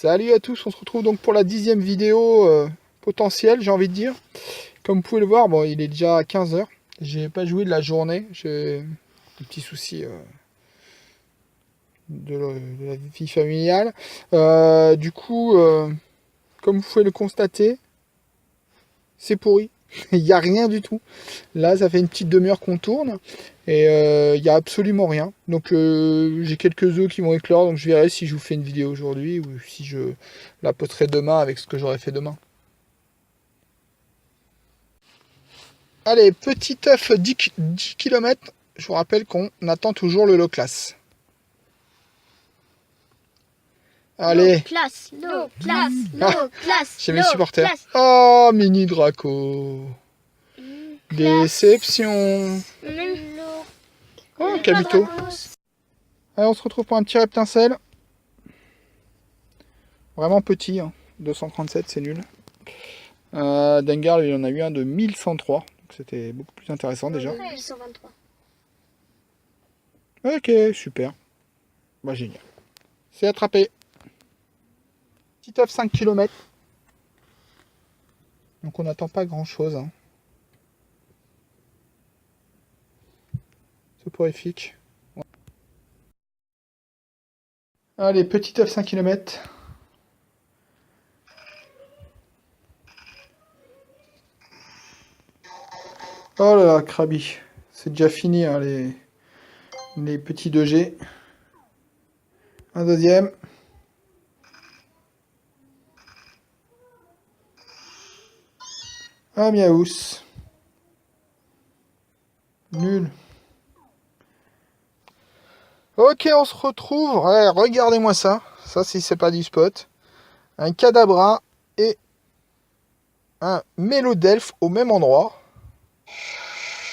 Salut à tous, on se retrouve donc pour la 10e vidéo potentielle, j'ai envie de dire. Comme vous pouvez le voir, bon, il est déjà 15 h. J'ai pas joué de la journée, j'ai des petits soucis de la vie familiale. Du coup, comme vous pouvez le constater, c'est pourri. Il n'y a rien du tout. Là, ça fait une petite demi-heure qu'on tourne et il n'y a absolument rien. Donc, j'ai quelques œufs qui vont éclore. Donc, je verrai si je vous fais une vidéo aujourd'hui ou si je la posterai demain avec ce que j'aurais fait demain. Allez, petit œuf 10 km. Je vous rappelle qu'on attend toujours le low class. Allez. Low class. Chez mes supporters. Oh, mini Draco. Déception. Oh, Kabuto. Allez, on se retrouve pour un petit reptincelle. Vraiment petit, hein. 237, c'est nul. Dengar, il en a eu un de 1103. Donc c'était beaucoup plus intéressant déjà. 1123. Ok, super. Bah, génial. C'est attrapé. Petit œuf 5 km. Donc on n'attend pas grand chose. Hein. Soporifique. Ouais. Allez, petit œuf 5 km. Oh là là, Krabi. C'est déjà fini, hein, les petits 2G. Un deuxième. Un miaous. Nul. Ok, on se retrouve. Ouais, regardez-moi ça. Ça, si c'est pas du spot. Un Kadabra et un Mélodelphe au même endroit.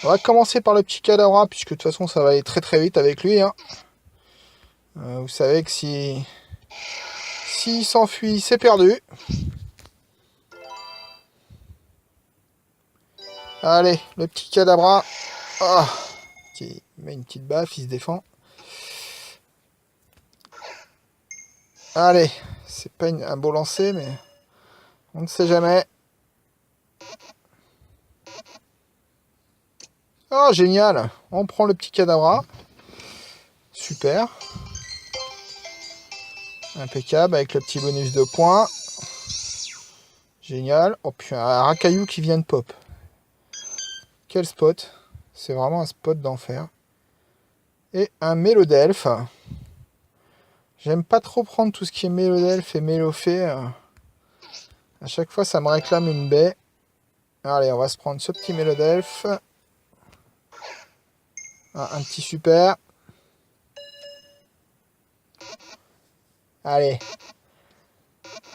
On va commencer par le petit Kadabra, puisque de toute façon, ça va aller très très vite avec lui. Hein. Vous savez que s'il s'enfuit, c'est perdu. Allez, le petit Kadabra. Ah, il met une petite baffe, il se défend. Allez, c'est pas un beau lancer, mais on ne sait jamais. Oh, génial. On prend le petit Kadabra. Super. Impeccable avec le petit bonus de points. Génial. Oh, puis un racaillou qui vient de pop. Quel spot. C'est vraiment un spot d'enfer. Et un Mélodelphe. J'aime pas trop prendre tout ce qui est Mélodelphe et Mélofée. À chaque fois, ça me réclame une baie. Allez, on va se prendre ce petit Mélodelphe. Ah, un petit super. Allez.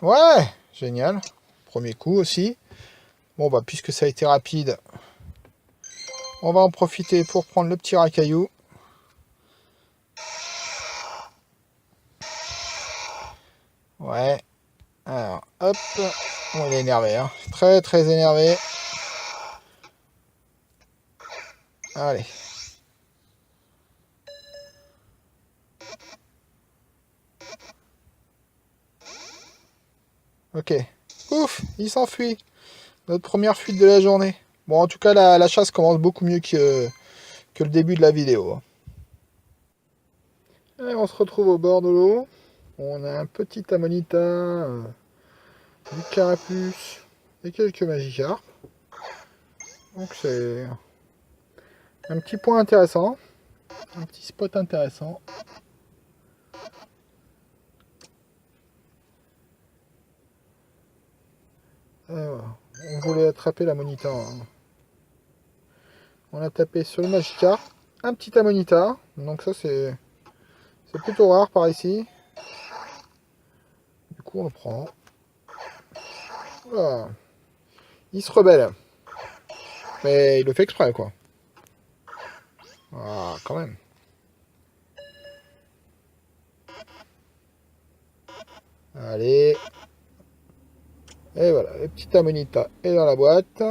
Ouais, génial. Premier coup aussi. Bon, bah, puisque ça a été rapide, on va en profiter pour prendre le petit racaillou. Ouais. Alors, hop. Bon, il est énervé, hein. Très, très énervé. Allez. Ok. Ouf, il s'enfuit. Notre première fuite de la journée. Bon, en tout cas, la chasse commence beaucoup mieux que le début de la vidéo. Et on se retrouve au bord de l'eau. On a un petit Amonita, du Carapuce et quelques Magikarp. Donc c'est un petit point intéressant. Un petit spot intéressant. Voilà. On voulait attraper l'Amonita. Hein. On a tapé sur le Magikarp. Un petit Amonita. Donc ça c'est plutôt rare par ici. Du coup on le prend. Voilà. Il se rebelle. Mais il le fait exprès quoi. Ah quand même. Allez. Et voilà, le petit Amonita est dans la boîte.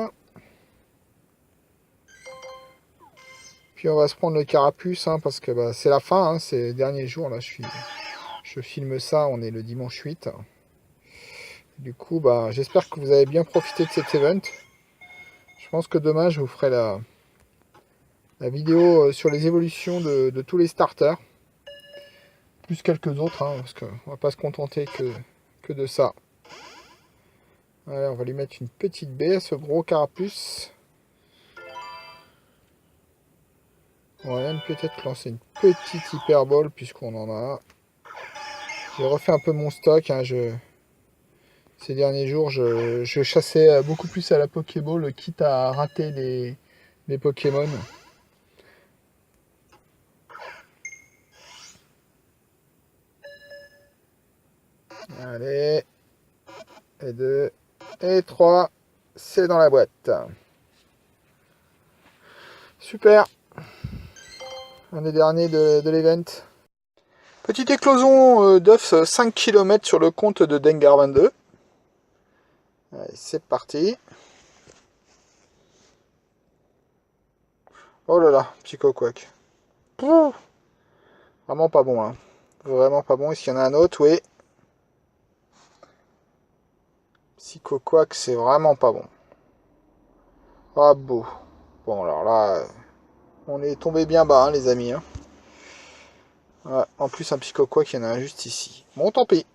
Puis on va se prendre le Carapuce, hein, parce que bah, c'est la fin, hein, c'est les derniers jours. Là, je filme ça, on est le dimanche 8. Du coup, bah, j'espère que vous avez bien profité de cet event. Je pense que demain, je vous ferai la vidéo sur les évolutions de tous les starters. Plus quelques autres, hein, parce qu'on va pas se contenter que de ça. Allez, on va lui mettre une petite baie à ce gros carapuce. On va même peut-être lancer une petite hyperbole puisqu'on en a. J'ai refait un peu mon stock. Hein, ces derniers jours, je chassais beaucoup plus à la Pokéball, quitte à rater les Pokémon. Allez. Et 2. Et 3. C'est dans la boîte. Super. Un des derniers de l'event. Petite éclosion d'œufs 5 km sur le compte de Dengar 22. Allez, c'est parti. Oh là là, Psychoquack. Vraiment pas bon, hein. Vraiment pas bon. Est-ce qu'il y en a un autre? Oui. Psychoquack, c'est vraiment pas bon. Ah beau. Bon, alors là, on est tombé bien bas, hein, les amis. Hein. Ouais, en plus, un Psychoquack, il y en a un juste ici. Bon, tant pis.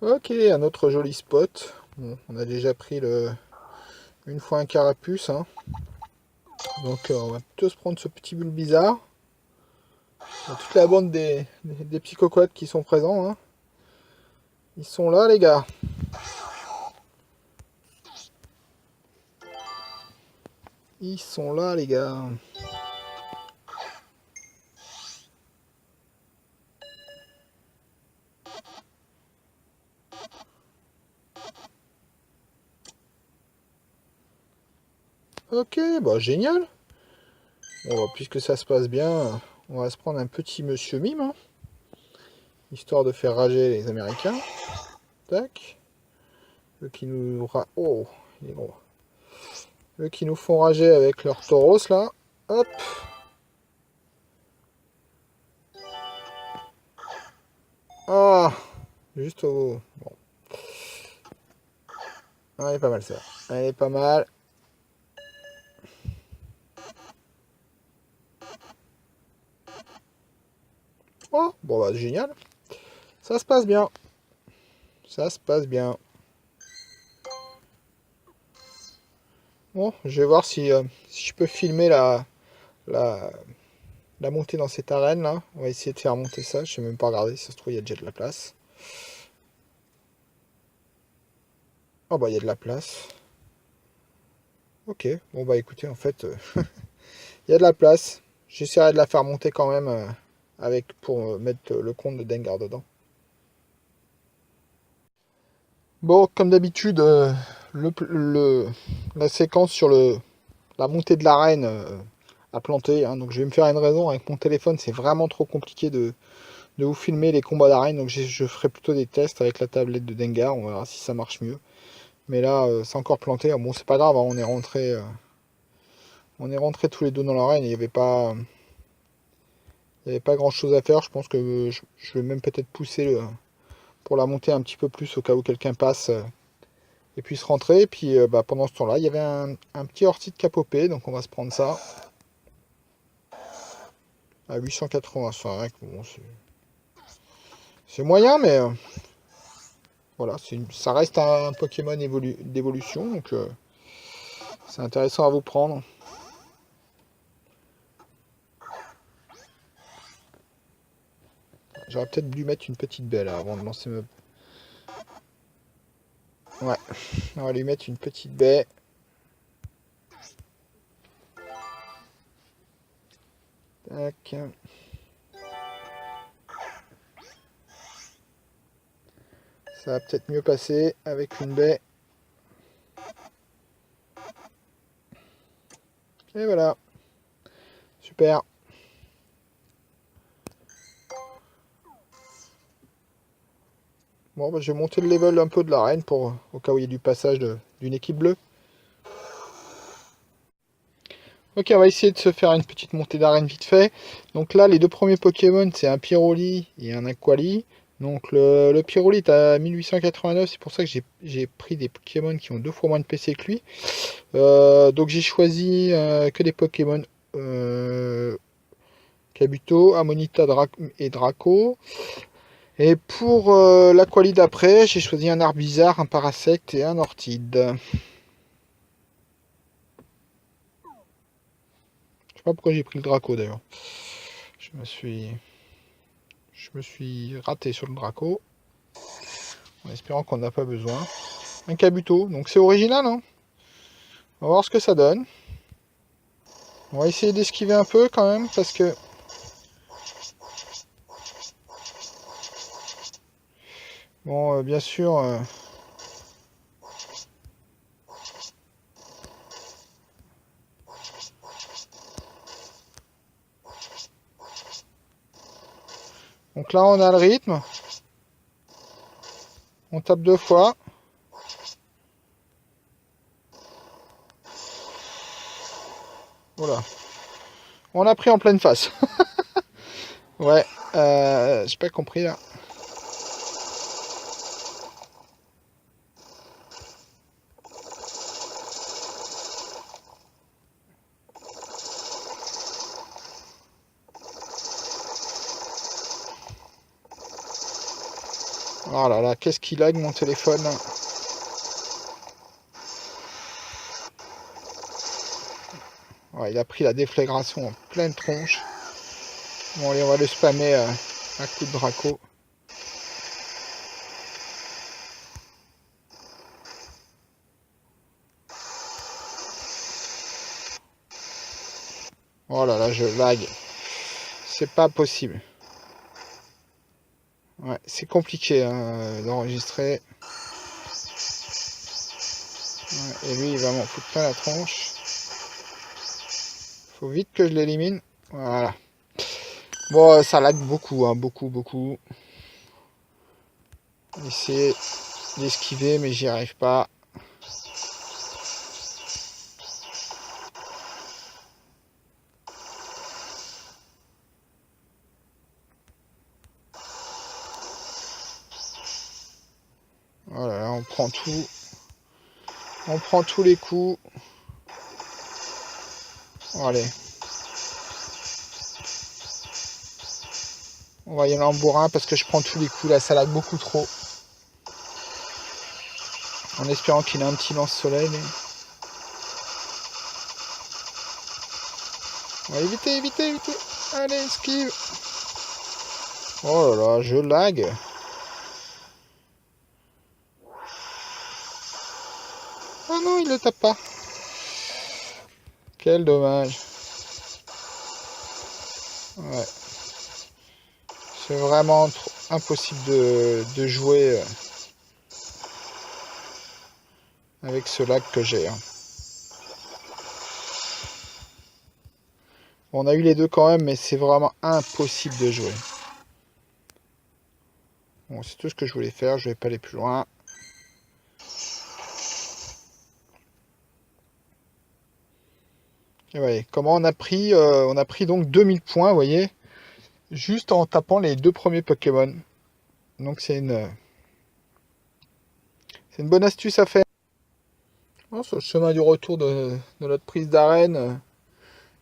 Ok, un autre joli spot. Bon, on a déjà pris une fois un carapuce. Hein. Donc, on va plutôt se prendre ce petit bulle bizarre. Il y a toute la bande des Psychoquacks qui sont présents. Hein. Ils sont là, les gars. Ils sont là, les gars. Ok, bah génial. Bon, bah, puisque ça se passe bien, on va se prendre un petit monsieur mime. Hein, histoire de faire rager les Américains. Tac. Eux qui nous... Oh, il est gros. Eux qui nous font rager avec leur tauros, là. Hop. Ah, juste au... Bon. Ah, elle est pas mal, ça. Elle est pas mal. Oh, bon, bah, génial. Ça se passe bien. Ça se passe bien. Bon, je vais voir si je peux filmer la, la montée dans cette arène là. On va essayer de faire monter ça. Je sais même pas regarder si ça se trouve il y a déjà de la place. Oh bah il y a de la place. Ok, bon bah écoutez en fait il y a de la place. J'essaierai de la faire monter quand même pour mettre le compte de Dengar dedans. Bon comme d'habitude la séquence sur la montée de l'arène a planté. Hein, donc je vais me faire une raison avec mon téléphone. C'est vraiment trop compliqué de vous filmer les combats d'arène. Donc je ferai plutôt des tests avec la tablette de Dengar. On verra si ça marche mieux. Mais là, c'est encore planté. Bon, c'est pas grave, hein, on est rentré tous les deux dans l'arène. Il y avait pas grand chose à faire. Je pense que je vais même peut-être pousser pour la monter un petit peu plus au cas où quelqu'un passe et puisse rentrer. Et puis bah, pendant ce temps-là, il y avait un petit ortie de capopé. Donc on va se prendre ça à 885. Bon, c'est moyen, mais voilà, ça reste un Pokémon d'évolution. Donc c'est intéressant à vous prendre. J'aurais peut-être dû mettre une petite baie là avant de lancer me... Ouais, on va lui mettre une petite baie. Tac. Ça va peut-être mieux passer avec une baie. Et voilà. Super. Bon, bah, je vais monter le level un peu de l'arène pour au cas où il y a du passage d'une équipe bleue. Ok, on va essayer de se faire une petite montée d'arène vite fait. Donc là, les deux premiers Pokémon, c'est un Pyroli et un Aquali. Donc le Pyrolite à 1889, c'est pour ça que j'ai pris des Pokémon qui ont 2 fois moins de PC que lui. Donc j'ai choisi que des Pokémon Kabuto, Amonita et Draco. Et pour la quali d'après, j'ai choisi un Arbizarre, un Parasect et un Orchid. Je sais pas pourquoi j'ai pris le Draco d'ailleurs. Je me suis raté sur le Draco. En espérant qu'on n'a pas besoin. Un Kabuto, donc c'est original, hein. On va voir ce que ça donne. On va essayer d'esquiver un peu quand même, parce que... Bon, bien sûr... Donc là, on a le rythme. On tape 2 fois. Voilà. On l'a pris en pleine face. Ouais, j'ai pas compris là. Oh là là, qu'est-ce qu'il lag mon téléphone. Ouais, il a pris la déflagration en pleine tronche. Bon allez, on va le spammer un coup de Draco. Oh là là, je lag. C'est pas possible. Ouais, c'est compliqué hein, d'enregistrer. Ouais, et lui, il va m'en foutre plein la tronche. Faut vite que je l'élimine. Voilà. Bon, ça lag beaucoup, hein, beaucoup. Essayer d'esquiver, mais j'y arrive pas. Voilà, on prend tout. On prend tous les coups. Allez. On va y aller en bourrin parce que je prends tous les coups. Là, ça lag beaucoup trop. En espérant qu'il ait un petit lance-soleil. Mais... on va éviter. Allez, esquive. Oh là là, je lag. Ah non, il le tape pas. Quel dommage. Ouais. C'est vraiment impossible de jouer avec ce lag que j'ai. Hein. On a eu les deux quand même, mais c'est vraiment impossible de jouer. Bon, c'est tout ce que je voulais faire, je vais pas aller plus loin. Et voyez, comment on a pris donc 2000 points, vous voyez, juste en tapant les 2 premiers Pokémon. Donc c'est une bonne astuce à faire. Bon, sur le chemin du retour de notre prise d'arène,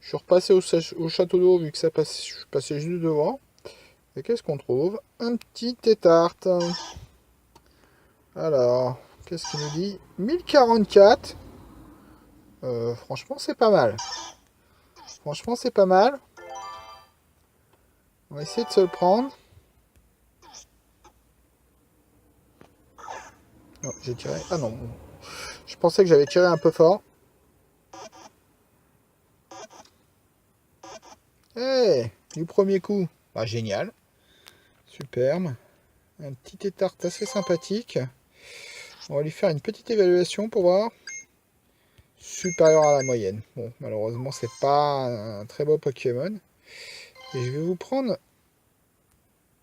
je suis repassé au château d'eau vu que je suis passé juste devant. Et qu'est-ce qu'on trouve? Un petit tétarte. Alors, qu'est-ce qu'il nous dit? 1044. Franchement, c'est pas mal. Franchement, c'est pas mal. On va essayer de se le prendre. Oh, j'ai tiré. Ah non. Je pensais que j'avais tiré un peu fort. Eh, du premier coup. Ah, génial. Superbe. Un petit étarte assez sympathique. On va lui faire une petite évaluation pour voir. Supérieur à la moyenne. Bon, malheureusement, c'est pas un très beau Pokémon. Et je vais vous prendre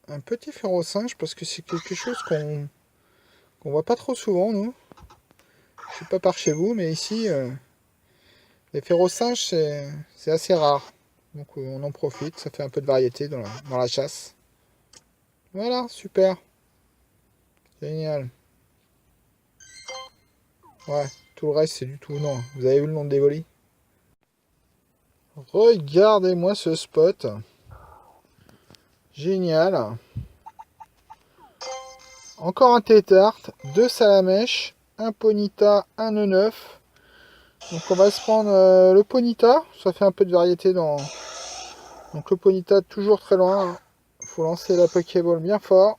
un petit Férocinge parce que c'est quelque chose qu'on voit pas trop souvent, nous. Je sais pas par chez vous, mais ici, les Férocinges, c'est assez rare. Donc on en profite, ça fait un peu de variété dans la chasse. Voilà, super. Génial. Ouais, tout le reste, c'est du tout. Non, vous avez vu le nom des volis? Regardez-moi ce spot. Génial. Encore un tétart, deux salamèches, un ponita, un nœud neuf. Donc on va se prendre le ponita. Ça fait un peu de variété dans... Donc le ponita toujours très loin. Faut lancer la Pokéball bien fort.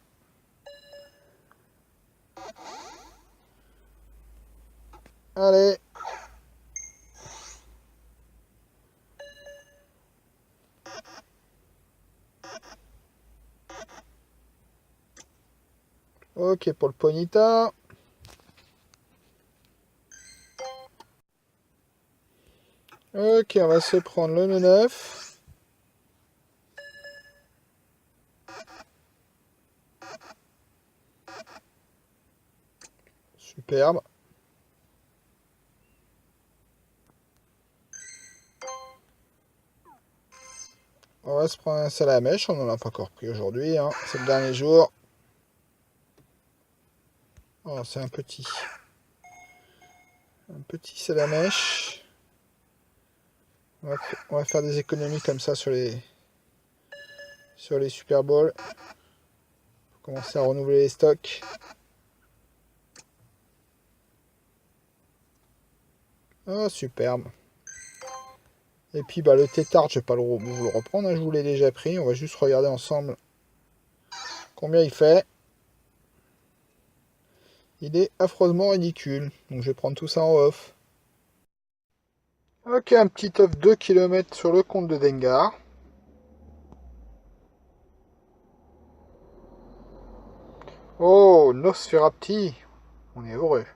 Allez. Ok pour le ponita. Ok, on va se prendre le nœud neuf. Superbe. On va se prendre un salamèche, on n'en a pas encore pris aujourd'hui, hein. C'est le dernier jour. Oh, c'est un petit. Un petit salamèche. On va faire des économies comme ça sur les Super Bowls. Commencer à renouveler les stocks. Oh, superbe. Et puis bah, le tétard, je vais pas vous le reprendre, hein, je vous l'ai déjà pris. On va juste regarder ensemble combien il fait. Il est affreusement ridicule. Donc je vais prendre tout ça en off. Ok, un petit off 2 km sur le compte de Dengar. Oh, Nosferapti. On est heureux.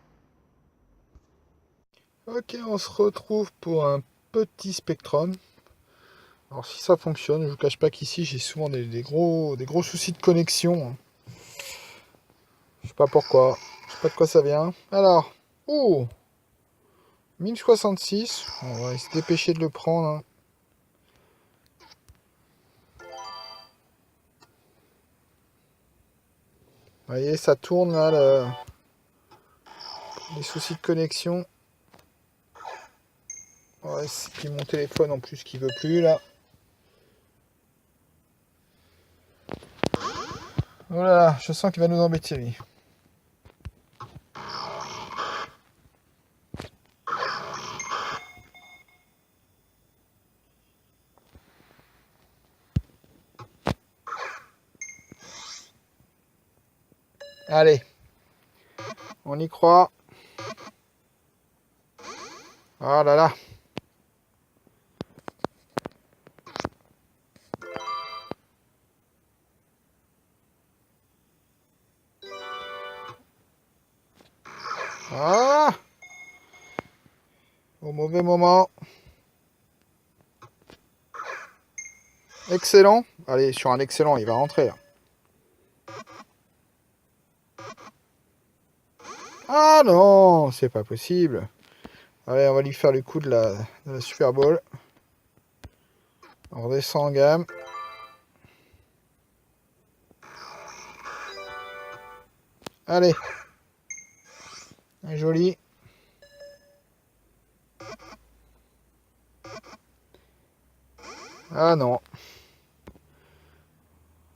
Ok, on se retrouve pour un petit Spectrum. Alors si ça fonctionne, je vous cache pas qu'ici j'ai souvent des gros soucis de connexion, hein. Je sais pas pourquoi. Je sais pas de quoi ça vient. Alors, oh, 1066. On va se dépêcher de le prendre, hein. Vous voyez, ça tourne là, les soucis de connexion. Ouais, c'est puis mon téléphone en plus qui veut plus là. Voilà, je sens qu'il va nous embêter lui. Allez, on y croit. Oh là là. Ah, au mauvais moment. Excellent. Allez, sur un excellent, il va rentrer là. Ah non, c'est pas possible. Allez, on va lui faire le coup de la Super Bowl. On redescend en gamme. Allez. Un joli. Ah non.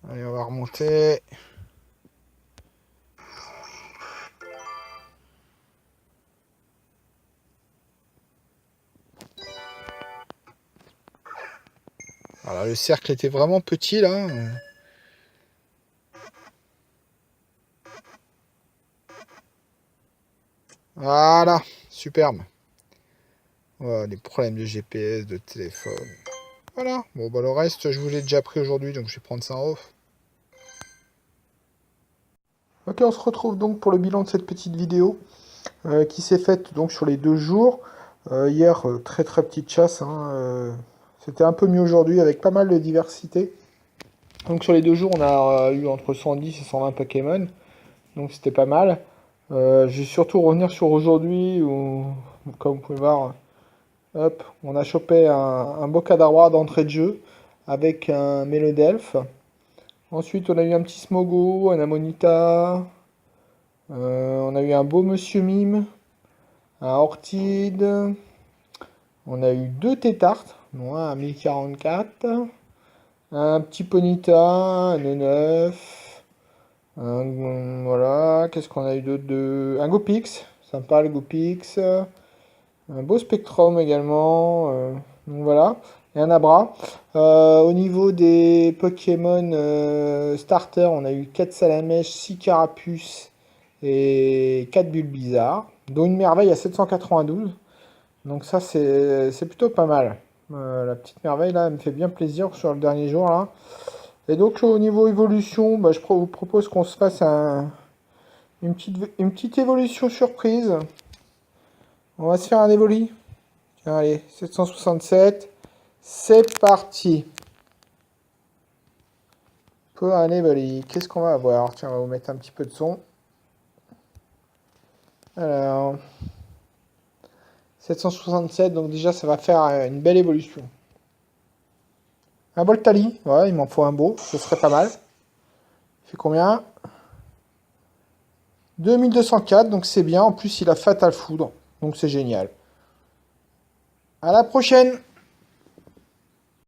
Allez, on va remonter. Voilà, le cercle était vraiment petit là. Voilà, superbe. Voilà, les problèmes de GPS, de téléphone. Voilà, bon bah le reste je vous l'ai déjà pris aujourd'hui donc je vais prendre ça en off. Ok, on se retrouve donc pour le bilan de cette petite vidéo qui s'est faite donc sur les 2 jours. Hier, très petite chasse, hein, c'était un peu mieux aujourd'hui avec pas mal de diversité. Donc sur les 2 jours, on a eu entre 110 et 120 Pokémon, donc c'était pas mal. Je vais surtout revenir sur aujourd'hui où, comme vous pouvez voir, hop, on a chopé un beau cadavre d'entrée de jeu avec un Mélodelphe. Ensuite, on a eu un petit Smogo, un Amonita. On a eu un beau Monsieur Mime. Un Orchid. On a eu 2 Tétartes. Dont un à 1044. Un petit Ponyta, un E9. Voilà, qu'est-ce qu'on a eu d'autre un Gopix, sympa le Gopix. Un beau Spectrum également. Donc voilà, et un Abra. Au niveau des Pokémon starter, on a eu 4 Salamèche, 6 Carapuce et 4 Bulbizarre, dont une merveille à 792. Donc ça c'est plutôt pas mal. La petite merveille là, elle me fait bien plaisir sur le dernier jour là. Et donc au niveau évolution, bah, je vous propose qu'on se fasse une petite évolution surprise. On va se faire un évoli. Tiens, allez, 767. C'est parti. Pour un évoli. Qu'est-ce qu'on va avoir? Tiens, on va vous mettre un petit peu de son. Alors, 767, donc déjà ça va faire une belle évolution. Un Voltali, ouais, il m'en faut un beau, ce serait pas mal. Il fait combien? 2204, donc c'est bien. En plus, il a Fatal Foudre, donc c'est génial. À la prochaine!